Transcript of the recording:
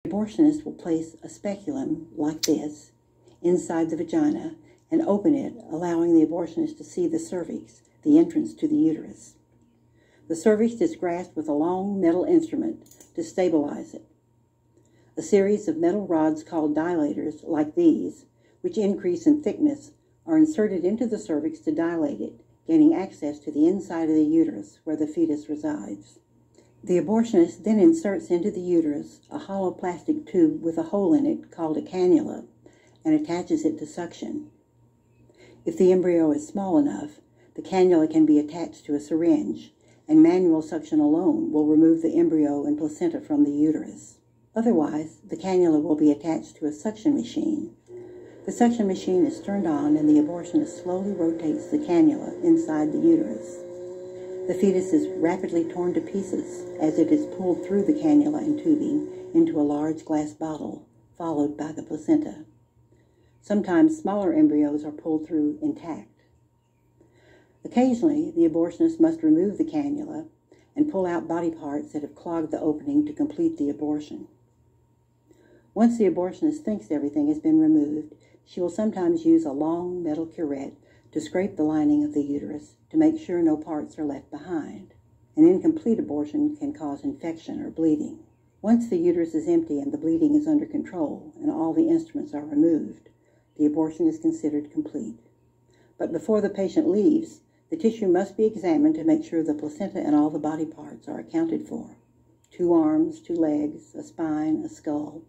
The abortionist will place a speculum, like this, inside the vagina and open it, allowing the abortionist to see the cervix, the entrance to the uterus. The cervix is grasped with a long metal instrument to stabilize it. A series of metal rods called dilators, like these, which increase in thickness, are inserted into the cervix to dilate it, gaining access to the inside of the uterus where the fetus resides. The abortionist then inserts into the uterus a hollow plastic tube with a hole in it called a cannula and attaches it to suction. If the embryo is small enough, the cannula can be attached to a syringe, and manual suction alone will remove the embryo and placenta from the uterus. Otherwise, the cannula will be attached to a suction machine. The suction machine is turned on and the abortionist slowly rotates the cannula inside the uterus. The fetus is rapidly torn to pieces as it is pulled through the cannula and tubing into a large glass bottle, followed by the placenta. Sometimes smaller embryos are pulled through intact. Occasionally, the abortionist must remove the cannula and pull out body parts that have clogged the opening to complete the abortion. Once the abortionist thinks everything has been removed, she will sometimes use a long metal curette to scrape the lining of the uterus to make sure no parts are left behind. An incomplete abortion can cause infection or bleeding. Once the uterus is empty and the bleeding is under control and all the instruments are removed, the abortion is considered complete. But before the patient leaves, the tissue must be examined to make sure the placenta and all the body parts are accounted for. 2 arms, 2 legs, a spine, a skull,